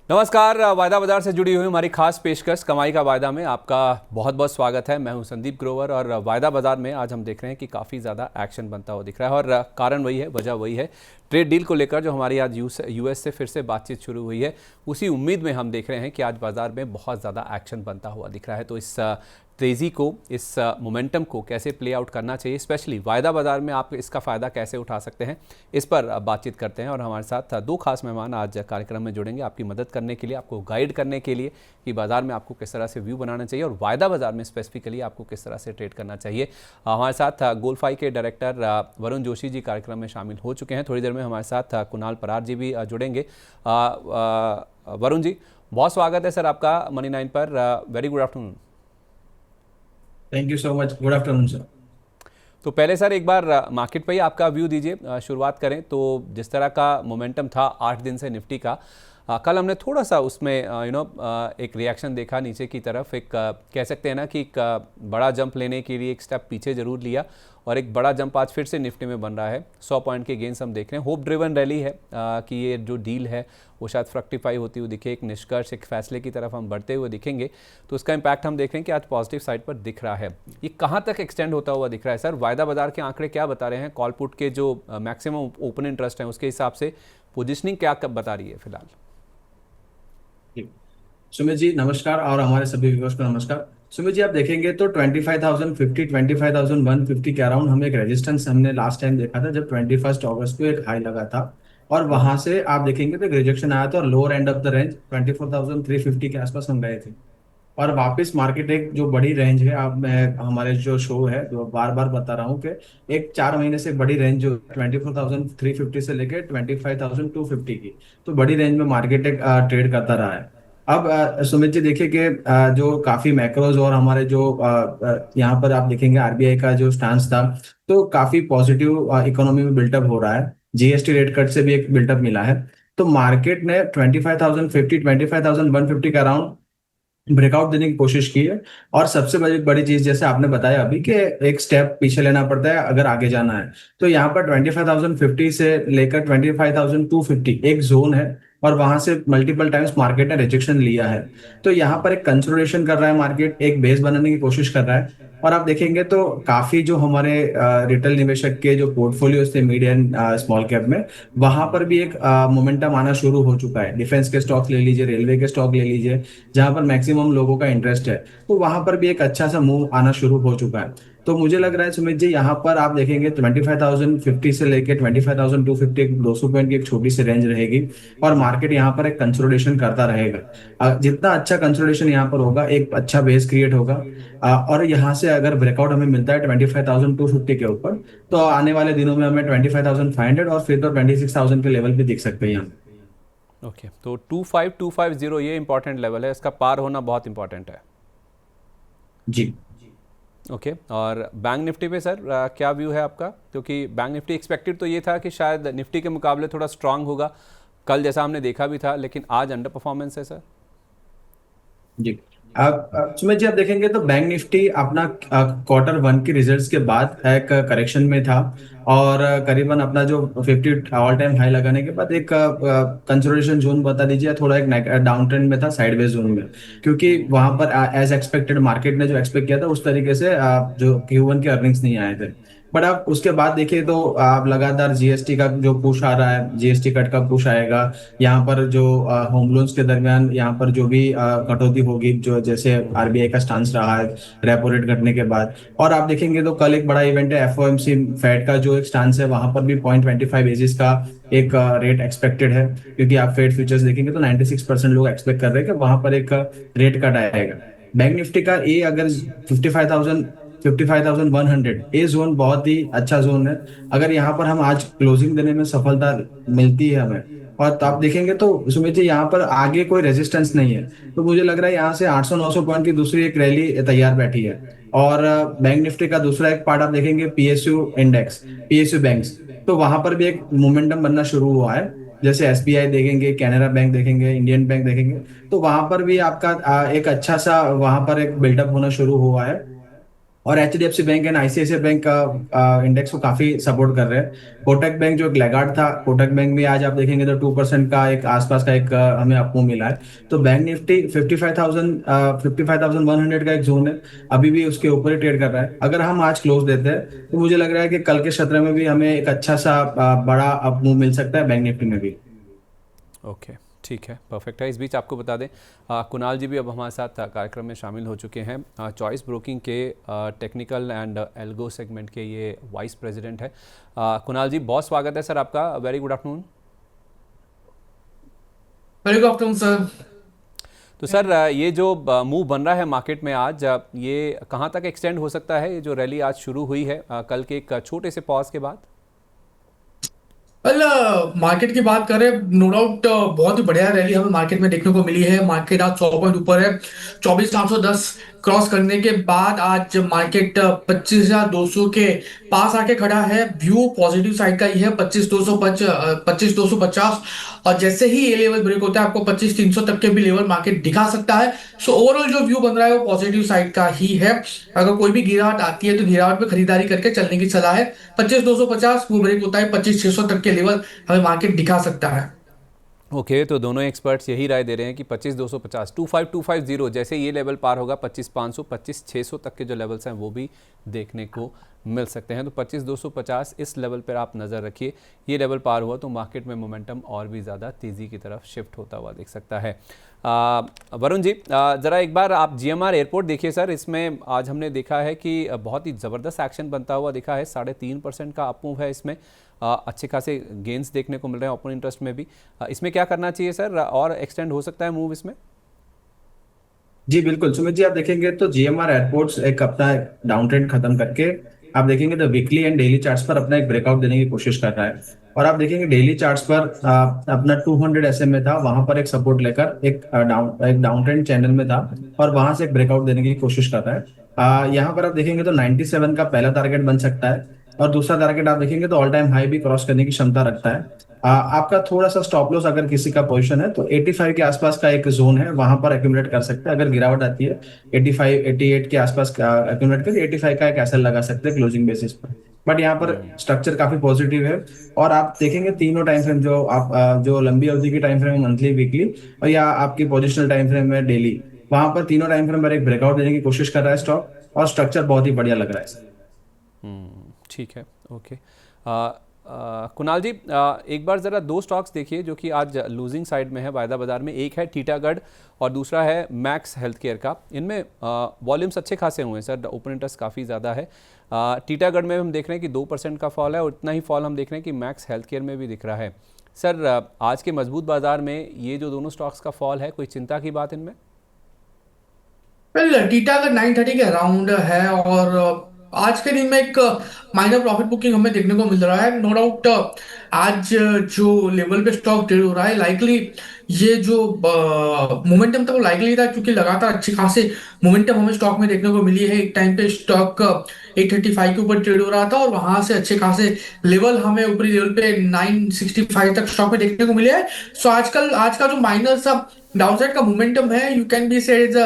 नमस्कार। वायदा बाजार से जुड़ी हुई हमारी खास पेशकश कमाई का वायदा में आपका बहुत बहुत स्वागत है। मैं हूं संदीप ग्रोवर और वायदा बाजार में आज हम देख रहे हैं कि काफ़ी ज़्यादा एक्शन बनता हुआ दिख रहा है और कारण वही है, वजह वही है, ट्रेड डील को लेकर जो हमारी आज यूएस से फिर से बातचीत शुरू हुई है। उसी उम्मीद में हम देख रहे हैं कि आज बाजार में बहुत ज़्यादा एक्शन बनता हुआ दिख रहा है। तो इस तेज़ी को, इस मोमेंटम को कैसे प्ले आउट करना चाहिए, स्पेशली वायदा बाजार में आप इसका फ़ायदा कैसे उठा सकते हैं, इस पर बातचीत करते हैं। और हमारे साथ दो खास मेहमान आज कार्यक्रम में जुड़ेंगे आपकी मदद करने के लिए, आपको गाइड करने के लिए कि बाजार में आपको किस तरह से व्यू बनाना चाहिए और वायदा बाजार में स्पेसिफिकली आपको किस तरह से ट्रेड करना चाहिए। हमारे साथ गोल्डफाई के डायरेक्टर वरुण जोशी जी कार्यक्रम में शामिल हो चुके हैं। थोड़ी देर में हमारे साथ कुणाल परार जी भी जुड़ेंगे। वरुण जी, बहुत स्वागत है सर आपका मनी 9 पर। Very good afternoon. Thank you so much. Good afternoon sir. तो पहले सर एक बार मार्केट पे ही आपका व्यू दीजिए। शुरुआत करें तो जिस तरह का मोमेंटम था 8 दिन से निफ्टी का, कल हमने थोड़ा सा उसमें एक रिएक्शन देखा नीचे की तरफ। एक कह सकते हैं ना कि एक बड़ा जंप लेने के लिए एक स्टेप पीछे ज़रूर लिया और एक बड़ा जंप आज फिर से निफ्टी में बन रहा है। 100 पॉइंट के गेंस हम देख रहे हैं। होप ड्रिवन रैली है कि ये जो डील है वो शायद फ्रक्टिफाई होती हुई दिखे, एक निष्कर्ष, एक फैसले की तरफ हम बढ़ते हुए दिखेंगे। तो उसका इम्पैक्ट हम देख रहे हैं कि आज पॉजिटिव साइड पर दिख रहा है। ये कहाँ तक एक्सटेंड होता हुआ दिख रहा है सर? वायदा बाजार के आंकड़े क्या बता रहे हैं? कॉल पुट के जो मैक्सिमम ओपन इंटरेस्ट हैं उसके हिसाब से पोजिशनिंग क्या कब बता रही है फिलहाल? जी, सुमित जी नमस्कार और हमारे सभी व्यूअर्स को नमस्कार। सुमित जी आप देखेंगे तो 25,050 25,150 के अराउंड हम एक रेजिस्टेंस हमने लास्ट टाइम देखा था जब 21 अगस्त को एक हाई लगा था और वहां से आप देखेंगे तो एक रिजेक्शन आया था और lower end of the range 24,350 के आसपास हम गए थे। और वापस मार्केट एक जो बड़ी रेंज है, आप मैं हमारे जो शो है जो बार बार बता रहा हूँ कि एक 4 महीने से एक बड़ी रेंज जो 24,350 से लेके 25,250 की, तो बड़ी रेंज में मार्केट एक ट्रेड करता रहा है। अब सुमित जी देखिए कि जो काफी मैक्रोज और हमारे जो यहाँ पर आप देखेंगे आरबीआई का जो स्टांस था, तो काफी पॉजिटिव इकोनॉमी में बिल्टअप हो रहा है। जीएसटी रेट कट से भी एक बिल्टअप मिला है। तो मार्केट ने 25,050 25,150 के अराउंड ब्रेकआउट देने की कोशिश की है। और सबसे बड़ी बड़ी चीज जैसे आपने बताया अभी कि एक स्टेप पीछे लेना पड़ता है अगर आगे जाना है। तो यहाँ पर 25,050 से लेकर 25,250 एक जोन है और वहां से मल्टीपल टाइम्स मार्केट ने रिजेक्शन लिया है। तो यहाँ पर एक कंसोलिडेशन कर रहा है मार्केट, एक बेस बनाने की कोशिश कर रहा है। और आप देखेंगे तो काफी जो हमारे रिटेल निवेशक के जो पोर्टफोलियोज थे मिड एंड स्मॉल कैप में, वहां पर भी एक मोमेंटम आना शुरू हो चुका है। डिफेंस के स्टॉक ले लीजिए, रेलवे के स्टॉक ले लीजिए, जहां पर मैक्सिमम लोगों का इंटरेस्ट है, तो वहां पर भी एक अच्छा सा मूव आना शुरू हो चुका है। तो मुझे लग रहा है सुमित जी यहाँ पर आप देखेंगे 25,050 से लेके 25,250 200 पॉइंट की एक छोटी सी रेंज रहेगी और मार्केट यहाँ पर एक कंसोलिडेशन करता रहेगा। जितना अच्छा कंसोलिडेशन यहाँ पर होगा एक अच्छा बेस क्रिएट होगा। और यहाँ से अगर ब्रेकआउट हमें मिलता है 25,250 के ऊपर, तो आने वाले दिनों में हमें 25,500 और फिर तो 26,000 के लेवल भी दिख सकते हैं यहाँ। ओके, तो 25250 ये इंपॉर्टेंट लेवल है, इसका पार होना बहुत इंपॉर्टेंट है। जी। ओके, और बैंक निफ्टी पे सर क्या व्यू है आपका? क्योंकि बैंक निफ्टी एक्सपेक्टेड तो ये था कि शायद निफ्टी के मुकाबले थोड़ा स्ट्रांग होगा, कल जैसा हमने देखा भी था, लेकिन आज अंडर परफॉर्मेंस है सर। जी। आप सुमित जी आप देखेंगे तो बैंक निफ्टी अपना Q1 के रिजल्ट्स के बाद एक करेक्शन में था और करीबन अपना जो 50 ऑल टाइम हाई लगाने के बाद एक कंसोलिडेशन जोन बता दीजिए या थोड़ा एक डाउन ट्रेंड में था, साइडवेज जोन में। क्योंकि वहां पर एज एक्सपेक्टेड मार्केट ने जो एक्सपेक्ट किया था उस तरीके से जो Q1 के अर्निंग्स नहीं आए थे। बट आप उसके बाद देखिए तो आप लगातार जीएसटी का जो पुश आ रहा है, जीएसटी कट का पुश आएगा। यहाँ पर जो होम लोन्स के दरमियान यहाँ पर जो भी कटौती होगी, जो जैसे आरबीआई का स्टांस रहा है रेपो रेट घटने के बाद। और आप देखेंगे तो कल एक बड़ा इवेंट है एफओएमसी फेड का जो एक स्टांस है, वहां पर भी 0.25 बेसिस का एक रेट एक्सपेक्टेड है। क्योंकि आप फेड फ्यूचर्स देखेंगे तो 96% लोग एक्सपेक्ट कर रहे हैं कि वहां पर एक रेट कट आएगा। बैंक निफ्टी का ए अगर 55,100 ये जोन बहुत ही अच्छा जोन है। अगर यहाँ पर हम आज क्लोजिंग देने में सफलता मिलती है हमें, और तो आप देखेंगे तो सुमित जी यहाँ पर आगे कोई रेजिस्टेंस नहीं है। तो मुझे लग रहा है यहाँ से 800-900 पॉइंट की दूसरी एक रैली तैयार बैठी है। और बैंक निफ्टी का दूसरा एक पार्ट आप देखेंगे पीएसयू इंडेक्स, पीएसयू बैंक्स, तो वहां पर भी एक मोमेंटम बनना शुरू हुआ है। जैसे एसबीआई देखेंगे, कैनरा बैंक देखेंगे, इंडियन बैंक देखेंगे, तो वहां पर भी आपका एक अच्छा सा वहां पर एक बिल्डअप होना शुरू हुआ है। और HDFC bank and ICICI bank का इंडेक्स को काफी सपोर्ट कर रहे हैं। कोटक बैंक जो एक लैगार्ड था, कोटक बैंक में आज आप देखेंगे तो 2% का एक आसपास का एक हमें अपमूव मिला है। तो बैंक निफ्टी 55,100 का एक जोन है, अभी भी उसके ऊपर ही ट्रेड कर रहा है। अगर हम आज क्लोज देते हैं तो मुझे लग रहा है कि कल के सत्र में भी हमें एक अच्छा सा बड़ा अपमूव मिल सकता है बैंक निफ्टी में भी। ओके, ठीक है, परफेक्ट है। इस बीच आपको बता दें कुणाल जी भी अब हमारे साथ कार्यक्रम में शामिल हो चुके हैं। चॉइस ब्रोकिंग के टेक्निकल एंड एल्गो सेगमेंट के ये वाइस प्रेसिडेंट है। कुणाल जी, बहुत स्वागत है सर आपका। Very good afternoon. Very good afternoon sir. तो सर ये जो मूव बन रहा है मार्केट में आज, ये कहाँ तक एक्सटेंड हो सकता है? ये जो रैली आज शुरू हुई है कल के एक छोटे से पॉज के बाद। वेल, मार्केट की बात करें, नो डाउट बहुत ही बढ़िया रैली हमें मार्केट में देखने को मिली है। मार्केट आज 100 पॉइंट ऊपर है। 24,810 क्रॉस करने के बाद आज मार्केट 25,200 के पास आके खड़ा है। व्यू पॉजिटिव साइड का ही है, 25,250। और जैसे ही ये लेवल ब्रेक होता है आपको 25,300 तक के भी लेवल मार्केट दिखा सकता है। सो ओवरऑल जो व्यू बन रहा है वो पॉजिटिव साइड का ही है। अगर कोई भी गिरावट आती है तो गिरावट पे खरीदारी करके चलने की सलाह है। 25,250 वो ब्रेक होता है, 25,600 तक के लेवल हमें मार्केट दिखा सकता है। ओके, तो दोनों एक्सपर्ट्स यही राय दे रहे हैं कि 25,250 25,250 जैसे ये लेवल पार होगा, 25,500 25,600 तक के जो लेवल्स हैं वो भी देखने को मिल सकते हैं। तो 25,250 इस लेवल पर आप नज़र रखिए। ये लेवल पार हुआ तो मार्केट में मोमेंटम और भी ज़्यादा तेज़ी की तरफ शिफ्ट होता हुआ दिख सकता है। वरुण जी, ज़रा एक बार आप जीएमआर एयरपोर्ट देखिए सर। इसमें आज हमने देखा है कि बहुत ही ज़बरदस्त एक्शन बनता हुआ दिखा है। 3.5% का अपमूव है इसमें। अच्छे खासे गेंस देखने को मिल रहे हैं ओपन इंटरेस्ट में भी। इसमें क्या करना चाहिए सर, और एक्सटेंड हो सकता है मूव इसमें? जी बिल्कुल सुमित जी, आप देखेंगे तो जीएमआर एयरपोर्ट्स एक अपना डाउन ट्रेंड खत्म करके आप देखेंगे तो वीकली एंड डेली चार्ट्स पर अपना एक ब्रेकआउट देने की कोशिश कर रहा है। और आप देखेंगे डेली चार्ट्स पर अपना 200 SMA था, वहां पर एक सपोर्ट लेकर एक डाउन ट्रेंड चैनल में था और वहां से एक ब्रेकआउट देने की कोशिश कर रहा है। यहाँ पर आप देखेंगे तो 97 का पहला टारगेट बन सकता है और दूसरा टारगेट आप देखेंगे तो ऑल टाइम हाई भी क्रॉस करने की क्षमता रखता है। आपका थोड़ा सा स्टॉप लॉस अगर किसी का पोजीशन है तो 85 के आसपास का एक जोन है, वहां पर एक्यूमुलेट कर सकते हैं। अगर गिरावट आती है 85 88 के आसपास एक्यूमुलेट कर 85 का एक एसएल लगा सकते हैं क्लोजिंग बेसिस पर। बट यहाँ पर स्ट्रक्चर काफी पॉजिटिव है। और आप देखेंगे तीनों टाइम फ्रेम जो आप जो लंबी अवधि की टाइम फ्रेम, मंथली, वीकली और या आपकी पोजिशनल टाइम फ्रेम है डेली, वहां पर तीनों टाइम फ्रेम पर एक ब्रेकआउट देने की कोशिश कर रहा है स्टॉक, और स्ट्रक्चर बहुत ही बढ़िया लग रहा है। ठीक है, ओके। कुणाल जी, एक बार ज़रा दो स्टॉक्स देखिए जो कि आज लूजिंग साइड में है वायदा बाजार में। एक है टीटागढ़ और दूसरा है मैक्स हेल्थ केयर का। इनमें वॉल्यूम्स अच्छे खासे हुए हैं सर, ओपन इंटरेस्ट काफ़ी ज़्यादा है। टीटागढ़ में हम देख रहे हैं कि 2% का फॉल है और उतना ही फॉल हम देख रहे हैं कि मैक्स हेल्थ केयर में भी दिख रहा है। सर आज के मजबूत बाजार में ये जो दोनों स्टॉक्स का फॉल है, कोई चिंता की बात इनमें? वेल, टीटागढ़ 930 के अराउंड है और आज के दिन में एक माइनर प्रॉफिट बुकिंग हमें देखने को मिल रहा है। नो डाउट आज जो लेवल पे स्टॉक ट्रेड हो रहा है, लाइकली ये जो मोमेंटम था वो लाइकली था, क्योंकि लगातार अच्छी खासी मोमेंटम हमें स्टॉक में देखने को मिली है। एक टाइम पे स्टॉक 835 के ऊपर ट्रेड हो रहा था और वहां से अच्छे खासे लेवल हमें ऊपरी लेवल पे 965 तक स्टॉक में देखने को मिले हैं। सो आजकल आज का जो माइनर सा डाउनसाइड का मोमेंटम है, you can be said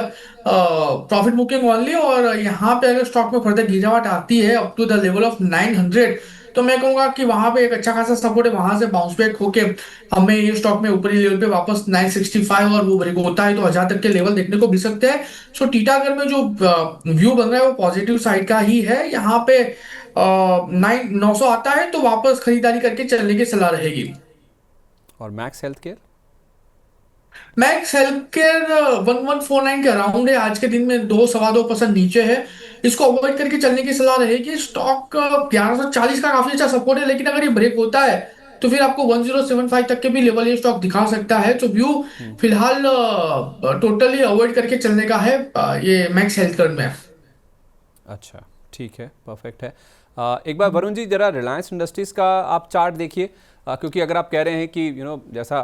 profit booking only. और यहाँ पे अगर स्टॉक में फर्दर गिरावट आती है up to the level of 900, तो मैं कहूंगा कि वहां पे एक अच्छा खासा सपोर्ट है, वहां से बाउंस बैक होके हमें ये स्टॉक में ऊपरी लेवल पे वापस 965 और वो ब्रेक होता है तो 1000 तक के लेवल देखने को मिल सकते हैं। सो टीटागढ़ में जो व्यू बन रहा है वो पॉजिटिव साइड का ही है। यहाँ पे 900 आता है तो वापस खरीदारी करके चलने की सलाह रहेगी। और max health care? Max health care 1149 के अराउंड है। आज के दिन में 2-2.25% नीचे है, इसको अवॉइड करके चलने की सलाह रहेगी। स्टॉक 1140 का काफी अच्छा सपोर्ट है, लेकिन अगर ये ब्रेक होता है तो फिर आपको 1075 तक के भी लेवल ये स्टॉक दिखा सकता है। तो व्यू फिलहाल टोटली अवॉइड करके चलने का है ये मैक्स हेल्थ केयर में। अच्छा, ठीक है, परफेक्ट है। एक बार वरुण जी ज़रा रिलायंस इंडस्ट्रीज़ का आप चार्ट देखिए, क्योंकि अगर आप कह रहे हैं कि जैसा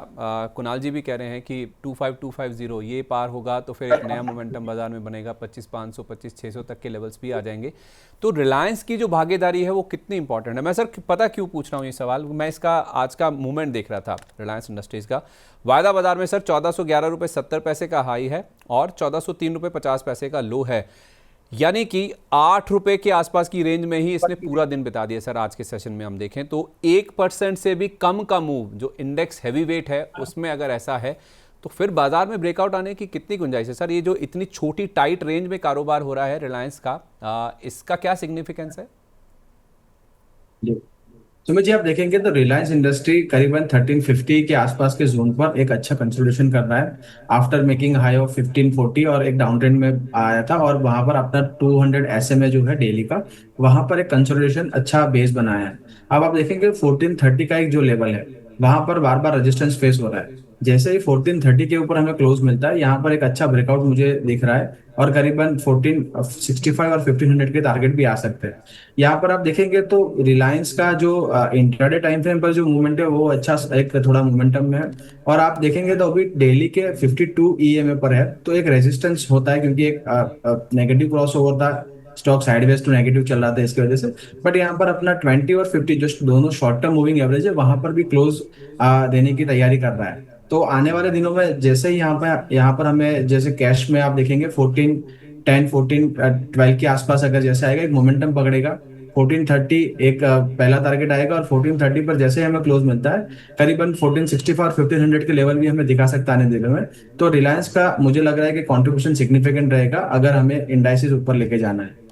कुणाल जी भी कह रहे हैं कि 25,250 ये पार होगा तो फिर एक नया मोमेंटम बाजार में बनेगा, 25,500 25,600 तक के लेवल्स भी आ जाएंगे। तो रिलायंस की जो भागीदारी है वो कितनी इंपॉर्टेंट है? मैं सर पता क्यों पूछ रहा हूँ ये सवाल, मैं इसका आज का मूवमेंट देख रहा था रिलायंस इंडस्ट्रीज़ का। वायदा बाजार में सर 1411 रुपये 70 पैसे का हाई है और 1403 रुपये 50 पैसे का लो है। यानी कि 8 रुपए के आसपास की रेंज में ही इसने पूरा दिन बिता दिया सर। आज के सेशन में हम देखें तो 1% से भी कम का मूव जो इंडेक्स हैवी वेट है उसमें अगर ऐसा है तो फिर बाजार में ब्रेकआउट आने की कितनी गुंजाइश है सर? ये जो इतनी छोटी टाइट रेंज में कारोबार हो रहा है रिलायंस का, इसका क्या सिग्निफिकेंस है? जी सुमित जी, आप देखेंगे तो रिलायंस इंडस्ट्री करीबन 1350 के आसपास के जोन पर एक अच्छा कंसोलिडेशन कर रहा है आफ्टर मेकिंग हाई ऑफ 1540 और एक डाउन ट्रेंड में आया था और वहां पर अपना 200 एसएमए जो है डेली का, वहां पर एक कंसोलिडेशन अच्छा बेस बनाया है। अब आप देखेंगे 1430 का एक जो लेवल है वहां पर बार बार रेजिस्टेंस फेस हो रहा है। जैसे ही 1430 के ऊपर हमें क्लोज मिलता है, यहाँ पर एक अच्छा ब्रेकआउट मुझे दिख रहा है और करीबन 1465 और 1500 के टारगेट भी आ सकते हैं। यहाँ पर आप देखेंगे तो रिलायंस का जो इंट्राडे टाइम फ्रेम पर जो मूवमेंट है वो अच्छा एक थोड़ा मोमेंटम में है। और आप देखेंगे तो अभी डेली के 52 ईएमए पर है, तो एक रेजिस्टेंस होता है क्योंकि एक नेगेटिव क्रॉस ओवर था, स्टॉक साइडवेज टू नेगेटिव चल रहा था इसकी वजह से। बट यहाँ पर अपना 20 और 50 जो दोनों शॉर्ट टर्म मूविंग एवरेज है वहां पर भी क्लोज देने की तैयारी कर रहा है। तो आने वाले दिनों में जैसे ही यहाँ पर हमें जैसे कैश में आप देखेंगे 14 के आसपास अगर जैसे आएगा एक मोमेंटम पकड़ेगा, 1430 एक पहला टारगेट आएगा और 1430 पर जैसे ही हमें क्लोज मिलता है करीबन 1465 और 1500 के लेवल भी हमें दिखा सकता है आने दिनों में। तो रिलायंस का मुझे लग रहा है कि कंट्रीब्यूशन सिग्निफिकेंट रहेगा अगर हमें इंडाइसिस ऊपर लेके जाना है।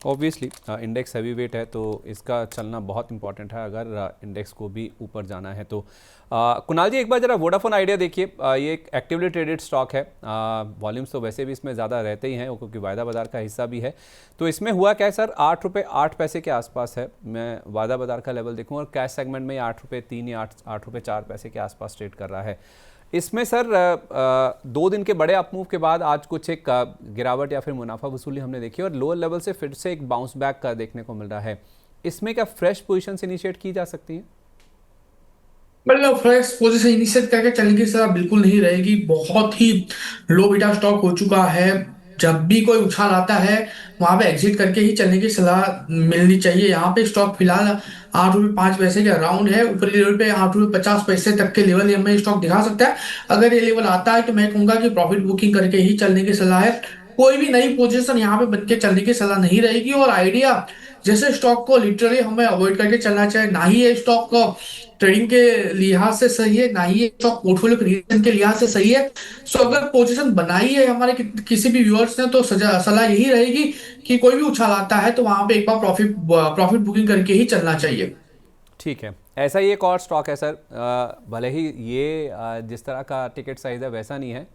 ऑब्वियसली इंडेक्स हैवी वेट है तो इसका चलना बहुत इंपॉर्टेंट है अगर इंडेक्स को भी ऊपर जाना है तो। कुणाल जी, एक बार जरा वोडाफोन आइडिया देखिए। ये एक एक्टिवली ट्रेडेड स्टॉक है, वॉल्यूम्स तो वैसे भी इसमें ज़्यादा रहते ही हैं क्योंकि वायदा बाजार का हिस्सा भी है। तो इसमें हुआ क्या है सर, 8 रुपये 8 पैसे के आसपास है। मैं वायदा बाजार का लेवल देखूँ और कैश सेगमेंट में 8 रुपये 3 या 8 रुपये 4 पैसे के आसपास ट्रेड कर रहा है। इसमें सर 2 दिन के बड़े अपमूव के बाद आज कुछ एक गिरावट या फिर मुनाफा वसूली हमने देखी और लोअर लेवल से फिर से एक बाउंस बैक का देखने को मिल रहा है। इसमें क्या फ्रेश पोजीशन इनिशिएट की जा सकती है? मतलब फ्रेश पोजीशन इनिशिएट करके चलने की सलाह बिल्कुल नहीं रहेगी। बहुत ही लो बीटा स्टॉक हो चुका है। जब भी कोई उछाल आता है वहां पे एग्जिट करके ही चलने की सलाह मिलनी चाहिए। यहाँ पे स्टॉक फिलहाल 8 रुपये 5 पैसे के अराउंड है। ऊपरी लेवल पे 8 रुपये 50 पैसे तक के लेवल हमें स्टॉक दिखा सकता है। अगर ये लेवल आता है तो मैं कहूंगा कि प्रॉफिट बुकिंग करके ही चलने की सलाह है। कोई भी नई पोजीशन यहाँ पे बन के चलने की सलाह नहीं रहेगी। और आइडिया जैसे स्टॉक को लिटरली हमें अवॉइड करके चलना चाहिए। ना ही ये स्टॉक को ट्रेडिंग के लिहाज से सही है, ना ही ये स्टॉक पोर्टफोलियो क्रिएशन के लिहाज से सही है। सो अगर पोजीशन बनाई है हमारे किसी भी व्यूअर्स ने तो सलाह यही रहेगी कि कोई भी उछाल आता है तो वहां पे एक बार प्रॉफिट बुकिंग करके ही चलना चाहिए। ठीक है, ऐसा ही एक और स्टॉक है सर, भले ही ये जिस तरह का टिकट साइज है वैसा नहीं है।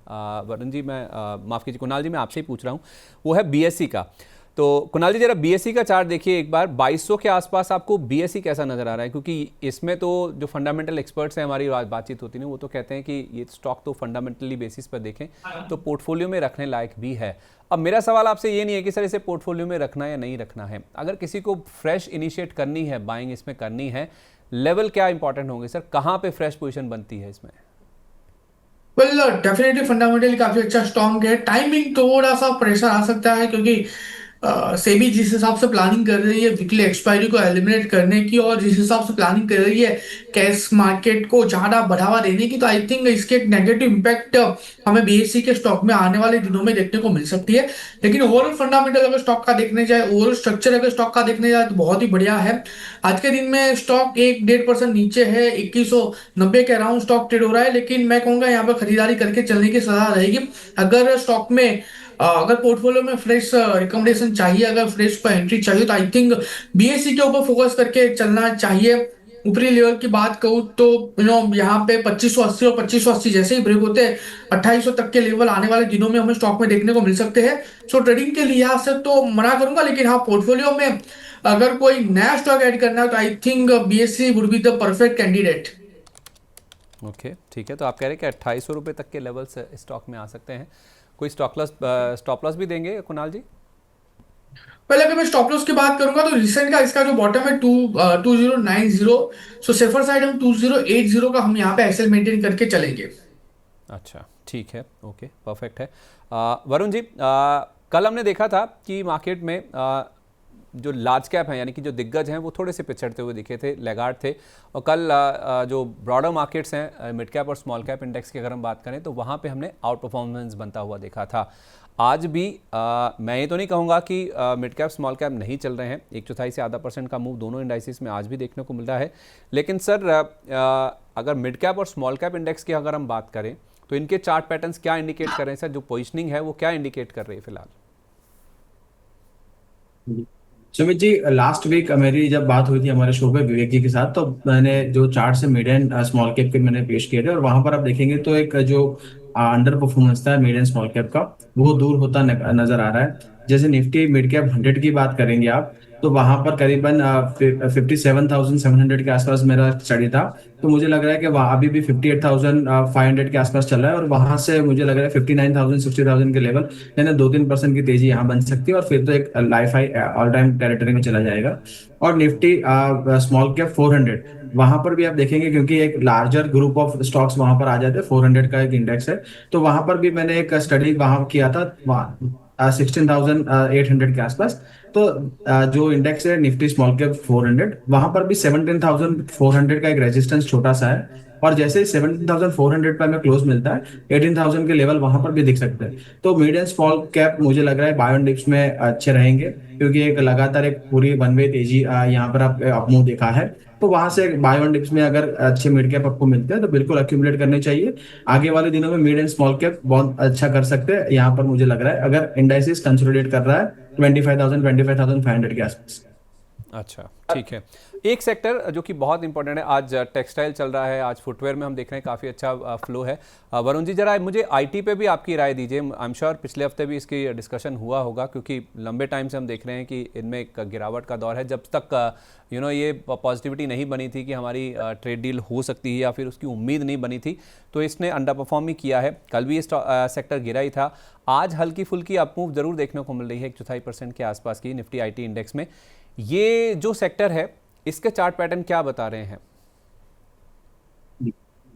वरुण जी, मैं माफ़ कीजिए कुणाल जी, मैं आपसे ही पूछ रहा हूँ, वो है बीएसई का। तो कुणाल जी जरा बीएसई का चार्ट देखिए एक बार। 2200 के आसपास आपको बीएसई कैसा नज़र आ रहा है? क्योंकि इसमें तो जो फंडामेंटल एक्सपर्ट्स हैं, हमारी बातचीत होती है वो तो कहते हैं कि ये स्टॉक तो फंडामेंटली बेसिस पर देखें तो पोर्टफोलियो में रखने लायक भी है। अब मेरा सवाल आपसे ये नहीं है कि सर इसे पोर्टफोलियो में रखना या नहीं रखना है। अगर किसी को फ्रेश इनिशिएट करनी है, बाइंग इसमें करनी है, लेवल क्या इंपॉर्टेंट होंगे सर? कहाँ पे फ्रेश पोजीशन बनती है इसमें? वेल डेफिनेटली फंडामेंटली काफी अच्छा स्ट्रॉन्ग है। टाइमिंग थोड़ा सा प्रेशर आ सकता है क्योंकि सेबी जिस हिसाब से प्लानिंग कर रही है वीकली एक्सपायरी को एलिमिनेट करने की और जिस हिसाब से प्लानिंग कर रही है कैश मार्केट को ज्यादा बढ़ावा देने की, तो आई थिंक इसके एक नेगेटिव इम्पैक्ट हमें बीएससी के स्टॉक में आने वाले दिनों में देखने को मिल सकती है। लेकिन ओवरऑल फंडामेंटल अगर स्टॉक का देखने जाए, ओवरऑल स्ट्रक्चर अगर स्टॉक का देखने जाए तो बहुत ही बढ़िया है। आज के दिन में स्टॉक 1-1.5% नीचे है, 2190 के अराउंड स्टॉक ट्रेड हो रहा है। लेकिन मैं कहूंगा यहाँ पर खरीदारी करके चलने की सलाह रहेगी। अगर स्टॉक में अगर पोर्टफोलियो में फ्रेश रिकमेंडेशन चाहिए, अगर फ्रेश पर एंट्री चाहिए तो आई थिंक बीएससी के ऊपर फोकस करके चलना चाहिए। ऊपरी लेवल की बात कहूँ तो यहाँ पे 2580 और 2580 जैसे ही ब्रेक होते हैं 2800 तक के लेवल आने वाले दिनों में हमें स्टॉक में देखने को मिल सकते हैं। सो ट्रेडिंग के लिहाज से तो मना करूंगा, लेकिन हाँ पोर्टफोलियो में अगर कोई नया स्टॉक ऐड करना है तो I think BSc would be the perfect candidate. Okay, ठीक है। तो आप कह रहे हैं कि 2800 रुपये तक के लेवल्स स्टॉक में आ सकते हैं। कोई स्टॉप लॉस भी देंगे कुणाल जी? पहले अगर मैं स्टॉप लॉस की बात करूंगा तो रिसेंट का इसका जो बॉटम है 2090। सो सेफर साइड हम 2080 का हम यहाँ पे एक्सेल मेंटेन करके चलेंगे। अच्छा, ठीक है, ओके, परफेक्ट है। वरुण जी, कल हमने देखा था कि मार्केट में जो लार्ज कैप हैं यानी कि जो दिग्गज हैं वो थोड़े से पिछड़ते हुए दिखे थे, लैगार्ड थे। और कल जो ब्रॉडर मार्केट्स हैं, मिड कैप और स्मॉल कैप इंडेक्स की अगर हम बात करें तो वहाँ पे हमने आउट परफॉर्मेंस बनता हुआ देखा था। आज भी मैं ये तो नहीं कहूँगा कि मिड कैप स्मॉल कैप नहीं चल रहे हैं, 1/4 से आधा % का मूव दोनों इंडाइसिस में आज भी देखने को मिल रहा है। लेकिन सर अगर मिड कैप और स्मॉल कैप इंडेक्स की अगर हम बात करें तो इनके चार्ट पैटर्न्स क्या इंडिकेट कर रहे हैं सर? जो पोजिशनिंग है वो क्या इंडिकेट कर रही है फिलहाल? सुमित जी, लास्ट वीक मेरी जब बात हुई थी हमारे शो पे विवेक जी के साथ, तो मैंने जो चार्ट से मिड एंड स्मॉल कैप के मैंने पेश किए थे, और वहां पर आप देखेंगे तो एक जो अंडर परफॉर्मेंस था मिड एंड स्मॉल कैप का, वो दूर होता नजर आ रहा है। जैसे निफ्टी मिड कैप 100 की बात करेंगे आप, तो वहां पर करीबन 57,700 के आसपास मेरा स्टडी था। तो मुझे लग रहा है कि वहाँ अभी भी 58,500 के आसपास चल रहा है, और वहां से मुझे लग रहा है 59,000 60,000 के लेवल, यानी 2-3% की तेजी यहाँ बन सकती है, और फिर तो एक life high all time territory में चला जाएगा। और निफ्टी स्मॉल कैप 400, वहां पर भी आप देखेंगे, क्योंकि एक लार्जर ग्रुप ऑफ स्टॉक्स वहां पर आ जाते हैं, 400 का एक इंडेक्स है। तो वहां पर भी मैंने एक स्टडी वहां किया था, 16,800 के आसपास। तो जो इंडेक्स है निफ्टी स्मॉल कैप 400, वहां पर भी 17,400 का एक रेजिस्टेंस छोटा सा है। और जैसे ही 17,400 पर हमें क्लोज मिलता है, 18,000 के लेवल वहां पर भी दिख सकते हैं। तो मीडियम स्मॉल कैप मुझे लग रहा है बाय ऑन डिप्स में अच्छे रहेंगे, क्योंकि एक लगातार एक पूरी वन वे तेजी यहाँ पर आप अपमूव देखा है। तो वहां से बाय ऑन डिप्स में अगर अच्छे मिड कैप आपको मिलते हैं तो बिल्कुल अक्यूमुलेट करने चाहिए। आगे वाले दिनों में मिड एंड स्मॉल कैप बहुत अच्छा कर सकते हैं यहाँ पर, मुझे लग रहा है, अगर इंडाइसिस कंसोलिडेट कर रहा है 25,500 के आसपास। अच्छा, ठीक है। एक सेक्टर जो कि बहुत इंपॉर्टेंट है, आज टेक्सटाइल चल रहा है, आज फुटवेयर में हम देख रहे हैं काफ़ी अच्छा फ्लो है। वरुण जी, जरा मुझे आईटी पे भी आपकी राय दीजिए। आई एम श्योर पिछले हफ्ते भी इसकी डिस्कशन हुआ होगा, क्योंकि लंबे टाइम से हम देख रहे हैं कि इनमें एक गिरावट का दौर है। जब तक ये पॉजिटिविटी नहीं बनी थी कि हमारी ट्रेड डील हो सकती है, या फिर उसकी उम्मीद नहीं बनी थी, तो इसने अंडर परफॉर्म ही किया है। कल भी ये सेक्टर गिरा ही था। आज हल्की फुल्की अपमूव जरूर देखने को मिल रही है, 1/4% के आसपास की निफ्टी आईटी इंडेक्स में। ये जो सेक्टर है, इसके चार्ट पैटर्न क्या बता रहे हैं?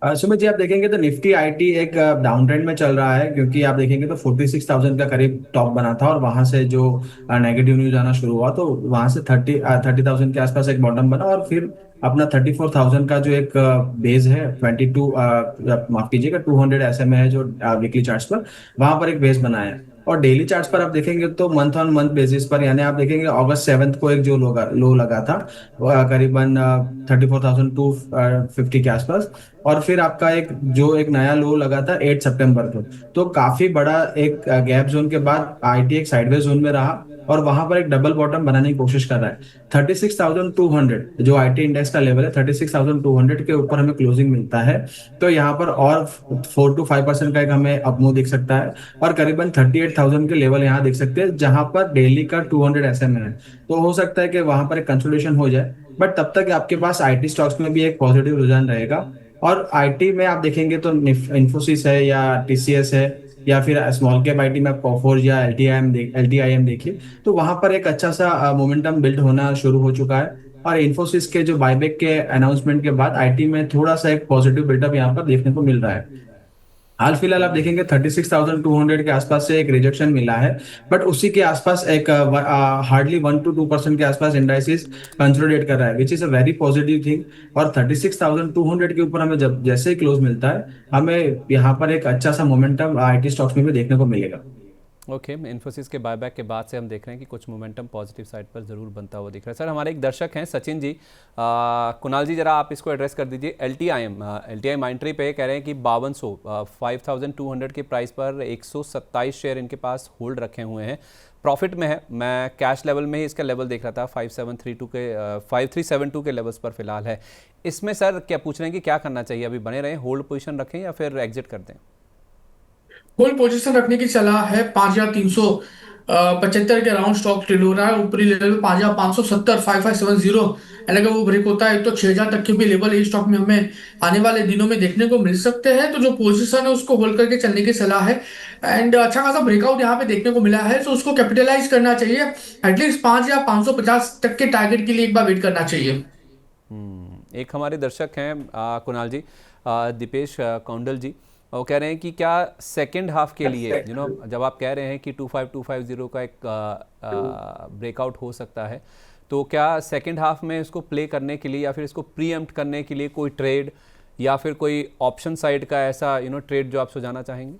सुमित जी, आप देखेंगे तो निफ्टी आईटी एक डाउन ट्रेंड में चल रहा है, क्योंकि आप देखेंगे तो 46,000 का करीब टॉप बना था, और वहां से जो नेगेटिव न्यूज आना शुरू हुआ, तो वहां से 30,000 के आसपास एक बॉटम बना, और फिर अपना 34,000 का जो एक बेस है, 22 माफ कीजिएगा 200 एसएमए है जो वीकली चार्ट्स पर, वहां पर एक बेस बनाया है। और डेली चार्ट्स पर आप देखेंगे तो मंथ ऑन मंथ बेसिस पर, यानी आप देखेंगे अगस्त 7 को एक जो लो लगा था, करीबन 34,250 के आसपास, और फिर आपका एक नया लो लगा था 8 सितंबर को। तो काफी बड़ा एक गैप जोन के बाद आईटी एक साइडवेज जोन में रहा, और वहां पर एक डबल बॉटम बनाने की कोशिश कर रहा है। 36,200 जो आईटी इंडेक्स का लेवल है, 36,200 के ऊपर हमें क्लोजिंग मिलता है, तो यहाँ पर और 4 to 5% का एक हमें अपमूव दिख सकता है, और करीबन 38,000 के लेवल यहाँ दिख सकते हैं, जहां पर डेली का 200 एसएमए है। तो हो सकता है कि वहां पर एक कंसोलिडेशन हो जाए, बट तब तक आपके पास आईटी स्टॉक्स में भी एक पॉजिटिव रुझान रहेगा। और आईटी में आप देखेंगे तो इन्फोसिस है, या टीसीएस है, या फिर स्मॉल कैप आईटी में कोफोर्ज या एलटीआईएम देखिए, तो वहां पर एक अच्छा सा मोमेंटम बिल्ड होना शुरू हो चुका है। और इन्फोसिस के जो बायबैक के अनाउंसमेंट के बाद आईटी में थोड़ा सा एक पॉजिटिव बिल्डअप यहाँ पर देखने को मिल रहा है। हाल फिलहाल आप देखेंगे 36,200 के आसपास से एक रिजेक्शन मिला है, बट उसी के आसपास एक हार्डली 1 to 2% के आसपास इंडाइसिस कंसोलिडेट कर रहा है, which is a very positive thing. और 36,200 के ऊपर हमें जब जैसे ही क्लोज मिलता है, हमें यहाँ पर एक अच्छा सा मोमेंटम आईटी स्टॉक्स में भी देखने को मिलेगा। ओके, इन्फोसिस के बायबैक के बाद से हम देख रहे हैं कि कुछ मोमेंटम पॉजिटिव साइड पर जरूर बनता हुआ दिख रहा है। सर, हमारे एक दर्शक हैं सचिन जी, कुणाल जी, जरा आप इसको एड्रेस कर दीजिए। एलटीआई माइंट्री पे कह रहे हैं कि 5200 5200 के प्राइस पर 127 शेयर इनके पास होल्ड रखे हुए हैं, प्रॉफिट में है। मैं कैश लेवल में ही इसका लेवल देख रहा था, 5372 के लेवल्स पर फिलहाल है। इसमें सर क्या पूछ रहे हैं कि क्या करना चाहिए? अभी बने रहें, होल्ड पोजिशन रखें, या फिर एग्जिट कर दें? होल्ड पोजीशन रखने की सलाह है। 5,375 के अराउंड स्टॉक ट्रेड हो रहा है। ऊपरी लेवल 5,570 5570, एंड अगर वो ब्रेक होता है तो 6,000 तक के भी लेवल इस स्टॉक में हमें आने वाले दिनों में देखने को मिल सकते हैं। तो जो पोजीशन है उसको होल्ड करके चलने की सलाह है। एंड अच्छा खासा ब्रेकआउट यहाँ पे देखने को मिला है, तो उसको कैपिटलाइज करना चाहिए। एटलीस्ट 5 या 550 तक के टारगेट के लिए एक बार वेट करना चाहिए। एक हमारे दर्शक हैं कुणाल जी, दीपेश कौंडल जी, वो कह रहे हैं कि क्या सेकेंड हाफ के लिए जब आप कह रहे हैं कि 25250 का एक ब्रेकआउट हो सकता है, तो क्या सेकेंड हाफ में इसको प्ले करने के लिए या फिर इसको प्रीएम्प्ट करने के लिए कोई ट्रेड या फिर कोई ऑप्शन साइड का ऐसा ट्रेड जो आप सुझाना चाहेंगे?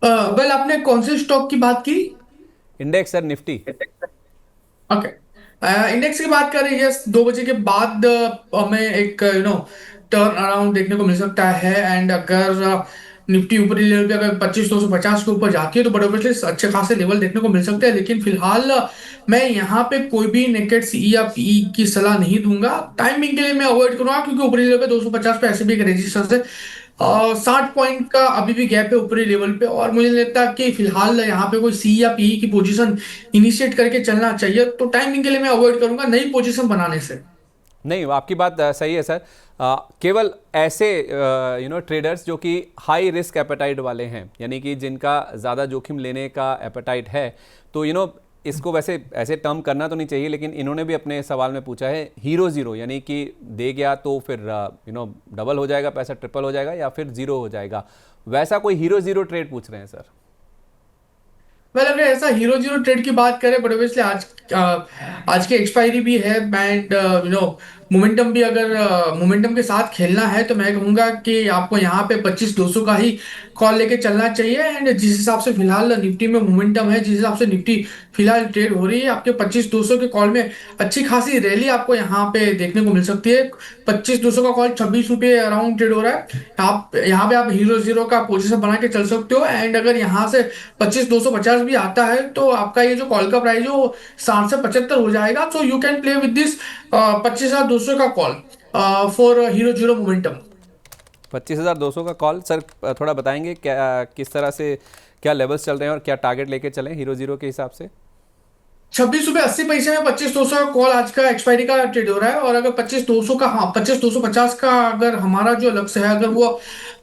वेल आपने कौन से स्टॉक की बात की? Index sir, Nifty. Okay. Index की बात करें, यस 2 बजे के बाद हमें एक टर्न अराउंड देखने को मिल सकता है। एंड अगर निफ्टी ऊपरी लेवल पे अगर 25,250 के ऊपर जाती है तो बड़े ऑब्वियसली अच्छे खासे लेवल देखने को मिल सकते हैं। लेकिन फिलहाल मैं यहाँ पे कोई भी नेकेड सी या पी की सलाह नहीं दूंगा। टाइमिंग के लिए मैं अवॉइड करूंगा, क्योंकि ऊपरी लेवल पे 250 पे ऐसे भी एक रेजिस्टेंस है। 60 पॉइंट का अभी भी गैप है ऊपरी लेवल पे, और मुझे लगता है कि फिलहाल यहाँ पे कोई सी या पी की पोजीशन इनिशिएट करके चलना चाहिए। तो टाइमिंग के लिए मैं अवॉइड करूंगा नई पोजीशन बनाने से। नहीं, आपकी बात सही है सर। केवल ऐसे ट्रेडर्स जो कि हाई रिस्क एपेटाइट वाले हैं, यानी कि जिनका ज़्यादा जोखिम लेने का एपेटाइट है, तो इसको वैसे ऐसे टर्म करना तो नहीं चाहिए, लेकिन इन्होंने भी अपने सवाल में पूछा है हीरो ज़ीरो, यानी कि दे गया तो फिर डबल हो जाएगा पैसा, ट्रिपल हो जाएगा, या फिर ज़ीरो हो जाएगा। वैसा कोई हीरो ज़ीरो ट्रेड पूछ रहे हैं सर। वेल अगर ऐसा हीरो जीरो ट्रेड की बात करें, बट ऑब्वियसली आज की एक्सपायरी भी है। एंड मोमेंटम भी, अगर मोमेंटम के साथ खेलना है तो मैं कहूंगा कि आपको यहाँ पे 25,200 का ही कॉल लेके चलना चाहिए। एंड जिस हिसाब से फिलहाल निफ्टी में मोमेंटम है, जिस हिसाब से निफ्टी फिलहाल ट्रेड हो रही है, आपके 25,200 के कॉल में अच्छी खासी रैली आपको यहाँ पे देखने को मिल सकती है। 25,200 का कॉल 26 रुपये अराउंड ट्रेड हो रहा है। आप यहाँ पे आप हीरो जीरो का पोजीशन बना के चल सकते हो। एंड अगर यहाँ से 25,250 भी आता है तो आपका ये जो कॉल का प्राइस है वो 60 से 75 हो जाएगा। So you can play with this 25,200 का call for hero zero momentum. 25,200 का कॉल सर, थोड़ा बताएंगे क्या, किस तरह से क्या लेवल्स चल रहे हैं और क्या टारगेट लेके चलें हीरो ज़ीरो के हिसाब से? 26 रुपये 80 पैसे में 25,200 का कॉल आज का एक्सपायरी का ट्रेड हो रहा है। और अगर 25,200 का, हाँ 25,250 का अगर हमारा जो लक्ष्य है अगर वो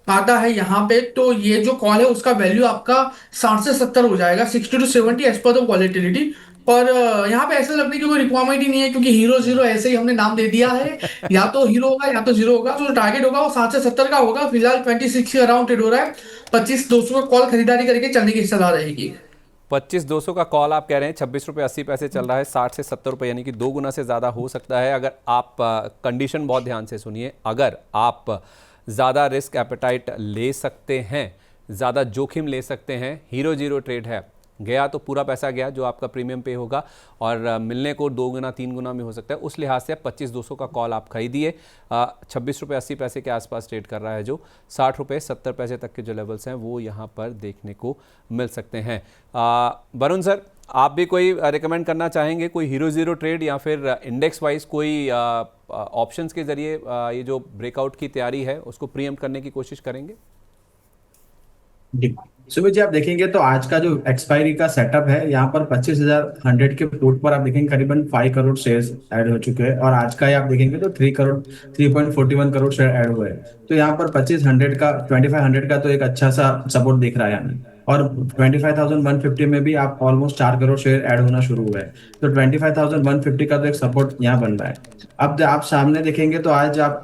आता है यहाँ पे, तो ये जो कॉल है उसका वैल्यू आपका 60 से 70 हो जाएगा, 60 to 70 as per the volatility. और यहाँ पे ऐसा लगने की कोई रिक्वायरमेंट ही नहीं है, क्योंकि हीरो जीरो ऐसे ही हमने नाम दे दिया है। या तो हीरो होगा या तो जीरो होगा। तो जो टारगेट होगा वो 60 से 70 का होगा। फिलहाल 26 के अराउंड ट्रेड हो रहा है। 25,200 का कॉल खरीदारी करके चलने की सलाह रहेगी। 25,200 का कॉल आप कह रहे हैं, 26 रुपये 80 पैसे चल रहा है, 60 से 70 रुपये, यानी कि 2 गुना से ज़्यादा हो सकता है। अगर आप कंडीशन बहुत ध्यान से सुनिए, अगर आप ज़्यादा रिस्क एपेटाइट ले सकते हैं, ज़्यादा जोखिम ले सकते हैं, हीरो जीरो ट्रेड है, गया तो पूरा पैसा गया जो आपका प्रीमियम पे होगा, और मिलने को 2 गुना 3 गुना में हो सकता है। उस लिहाज से 25,200 का कॉल आप खरीदिए। 26 रुपये 80 पैसे के आसपास ट्रेड कर रहा है, जो 60 रुपये 70 पैसे तक के जो लेवल्स हैं वो यहाँ पर देखने को मिल सकते हैं। वरुण सर, आप भी कोई रिकमेंड करना चाहेंगे, कोई हीरो ज़ीरो ट्रेड या फिर इंडेक्स वाइज कोई ऑप्शंस के ज़रिए ये जो ब्रेकआउट की तैयारी है उसको प्रीएम्प्ट करने की कोशिश करेंगे? जी सुमित जी, आप देखेंगे तो आज का जो एक्सपायरी का सेटअप है, यहाँ पर 25,100 के पुट पर आप देखेंगे करीबन 5 करोड़ शेयर्स ऐड हो चुके हैं। और आज का ही आप देखेंगे तो 3.41 करोड़ शेयर ऐड हुए हैं। तो यहाँ पर 25,100 का तो एक अच्छा सा सपोर्ट दिख रहा है हमें। और 25,150 में भी आप ऑलमोस्ट 4 करोड़ शेयर ऐड होना शुरू हुए हैं। तो 25,150 का तो एक सपोर्ट यहाँ बन रहा है। अब आप सामने देखेंगे तो आज आप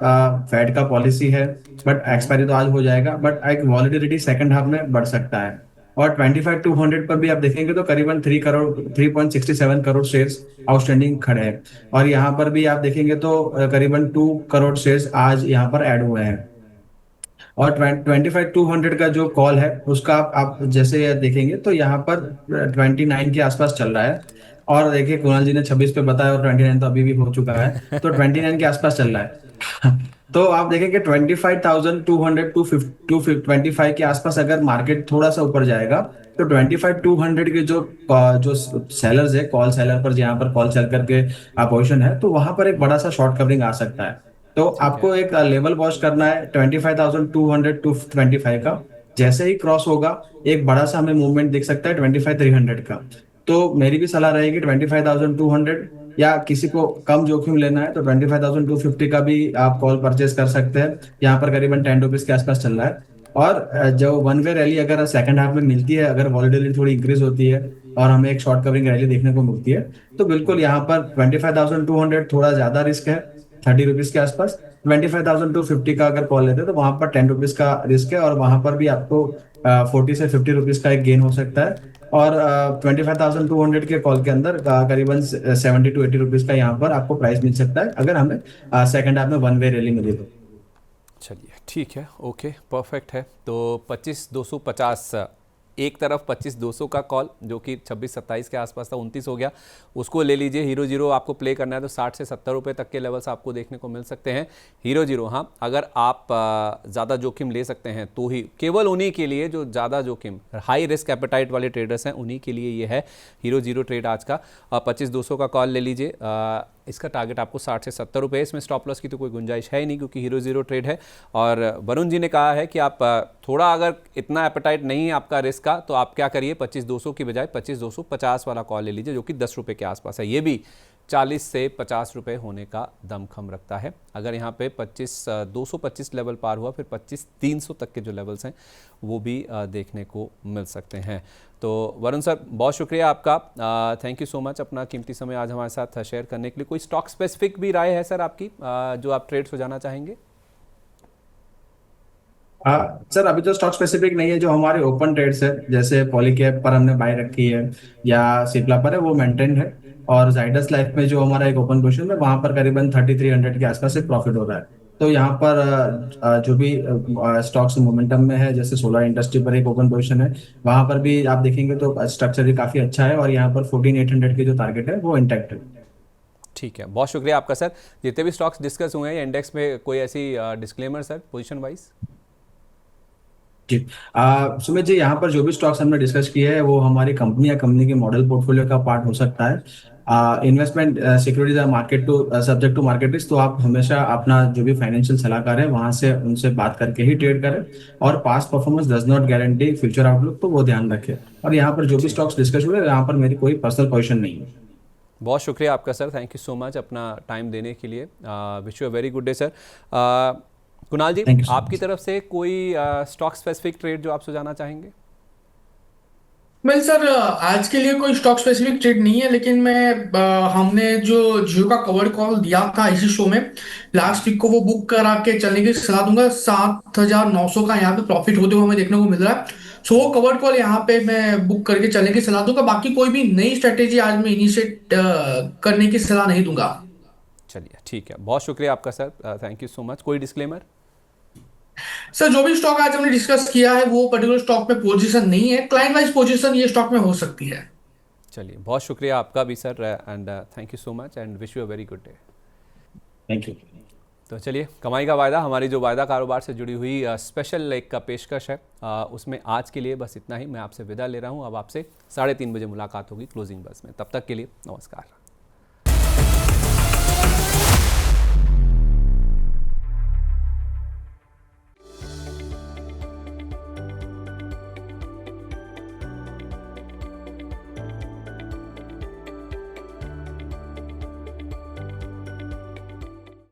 फेड का पॉलिसी है, बट एक्सपायरी तो आज हो जाएगा, बट एक वॉलिडिटी सेकंड हाफ में बढ़ सकता है। और 25,200 पर भी आप देखेंगे तो करीबन 3.67 करोड़ शेयर्स आउटस्टैंडिंग खड़े हैं। और यहाँ पर भी आप देखेंगे तो करीबन 2 करोड़ शेयर्स आज यहाँ पर ऐड हुए हैं। और 25,200 का जो कॉल है उसका आप जैसे देखेंगे तो यहाँ पर 29 के आसपास चल रहा है। और देखिए कुणाल जी ने 26 पे बताया और 29 तो अभी भी हो चुका है, तो 29 के आसपास चल रहा है। तो आप देखेंगे 25,200 टू 25 के आसपास अगर मार्केट थोड़ा सा ऊपर जाएगा तो 25,200 के जो सेलर्स है, कॉल सेलर पर जहाँ पर कॉल सेल करके पोजिशन है, तो वहां पर एक बड़ा सा शॉर्ट कवरिंग आ सकता है। तो आपको एक लेवल वॉच करना है 25,200 टू 25 का। जैसे ही क्रॉस होगा एक बड़ा सा हमें मूवमेंट दिख सकता है 25,300 का। तो मेरी भी सलाह रहेगी 25,200, या किसी को कम जोखिम लेना है तो 25,250 का भी आप कॉल परचेस कर सकते हैं। यहाँ पर करीबन 10 रुपीज के आसपास चल रहा है। और जो वन वे रैली अगर सेकंड हाफ में मिलती है, अगर वॉलिटिलिटी थोड़ी इंक्रीज होती है और हमें एक शॉर्ट कवरिंग रैली देखने को मिलती है, तो बिल्कुल यहाँ पर 25,200 थोड़ा ज्यादा रिस्क है, 30 रुपीज के आसपास। 25,250 का अगर कॉल लेते हैं तो वहां पर 10 रुपीज का रिस्क है, और वहां पर भी आपको 40 से 50 रुपीज का एक गेन हो सकता है। और 25,200 के कॉल के अंदर करीबन 70 to 80 रुपीज का यहाँ पर आपको प्राइस मिल सकता है, अगर हमें सेकंड हाफ में वन वे रैली मिली तो। चलिए ठीक है, ओके, परफेक्ट है। तो 25,250 एक तरफ 25,200 का कॉल जो कि 26-27 के आसपास था, 29 हो गया, उसको ले लीजिए। हीरो जीरो आपको प्ले करना है तो 60 से 70 रुपये तक के लेवल्स आपको देखने को मिल सकते हैं। हीरो जीरो, हाँ, अगर आप ज़्यादा जोखिम ले सकते हैं तो ही, केवल उन्हीं के लिए जो ज़्यादा जोखिम, हाई रिस्क एपेटाइट वाले ट्रेडर्स हैं, उन्हीं के लिए ये है हीरो जीरो ट्रेड आज का। 25,200 का कॉल ले लीजिए। इसका टारगेट आपको 60 से 70 रुपये, इसमें स्टॉप लॉस की तो कोई गुंजाइश है ही नहीं क्योंकि हीरो जीरो ट्रेड है। और वरुण जी ने कहा है कि आप थोड़ा, अगर इतना एपेटाइट नहीं है आपका रिस्क का, तो आप क्या करिए, 25,200 की बजाय 25,250 वाला कॉल ले लीजिए जो कि 10 रुपये के आसपास है। ये भी 40 से 50 रुपये होने का दमखम रखता है। अगर यहाँ पे 225 लेवल पार हुआ, फिर 25,300 तक के जो लेवल्स हैं वो भी देखने को मिल सकते हैं। तो वरुण सर, बहुत शुक्रिया आपका, थैंक यू सो मच अपना कीमती समय आज हमारे साथ शेयर करने के लिए। कोई स्टॉक स्पेसिफिक भी राय है सर आपकी जो आप ट्रेड्स हो जाना चाहेंगे? सर अभी तो स्टॉक स्पेसिफिक नहीं है, जो हमारे ओपन ट्रेड्स है जैसे पॉलीकैब पर हमने बाय रखी है या सिप्ला पर है वो मेंटेन है, और जाइडस लाइफ में जो हमारा एक ओपन पोजीशन है वहां पर करीबन 3300 के आसपास एक प्रॉफिट हो रहा है। तो यहाँ पर जो भी स्टॉक्स मोमेंटम में है, जैसे सोलर इंडस्ट्री पर एक ओपन पोजीशन है, वहां पर भी आप देखेंगे तो स्ट्रक्चर भी काफी अच्छा है, और यहाँ पर 14800 की जो टारगेट है वो इंटैक्ट है। ठीक है, बहुत शुक्रिया आपका सर। जितने भी स्टॉक्स डिस्कस हुए हैं इंडेक्स में, कोई ऐसी डिस्क्लेमर सर पोजीशन वाइज? जी, सुमित जी, यहाँ पर जो भी स्टॉक्स हमने डिस्कस किए हैं वो हमारी कंपनी या कंपनी के मॉडल पोर्टफोलियो का पार्ट हो सकता है। Investment securities are market to subject to market risk, तो आप हमेशा अपना जो भी फाइनेंशियल सलाहकार है वहां से उनसे बात करके ही ट्रेड करें, और past performance does not guarantee future outlook, तो वो ध्यान रखें। और यहाँ पर जो भी ठीक, स्टॉक्स डिस्कस हुए यहाँ पर मेरी कोई पर्सनल पोजीशन नहीं है। बहुत शुक्रिया आपका sir, thank you so much अपना टाइम देने के लिए। Wish you a very good day sir. Kunal ji, thank you so आपकी मच। तरफ से कोई स्टॉक स्पेसिफिक ट्रेड जो आप सुझाना चाहेंगे? वेल सर, आज के लिए कोई स्टॉक स्पेसिफिक ट्रेड नहीं है, लेकिन हमने जो जियो का कवर कॉल दिया था इसी शो में लास्ट वीक को, वो बुक करा के चलने की सलाह दूंगा। 7,900 का यहाँ पे प्रॉफिट होते हुए हमें देखने को मिल रहा है। सो वो कवर कॉल यहाँ पे मैं बुक करके चलने की सलाह दूंगा। बाकी कोई भी नई स्ट्रेटेजी आज मैं इनिशिएट करने की सलाह नहीं दूंगा। चलिए ठीक है, बहुत शुक्रिया आपका sir, thank you so much. कोई डिस्क्लेमर? सर, जो भी स्टॉक आज हमने डिस्कस किया है वो पर्टिकुलर स्टॉक में पोजीशन नहीं है, क्लाइंट वाइज पोजीशन ये स्टॉक में हो सकती है। चलिए, बहुत शुक्रिया आपका भी sir, and thank you so much and wish you a very good day. Thank you. तो चलिए, कमाई का वायदा, हमारी जो वायदा कारोबार से जुड़ी हुई स्पेशल एक का पेशकश है, उसमें आज के लिए बस इतना ही। मैं आपसे विदा ले रहा हूँ। अब आपसे 3:30 बजे मुलाकात होगी क्लोजिंग बस में। तब तक के लिए नमस्कार।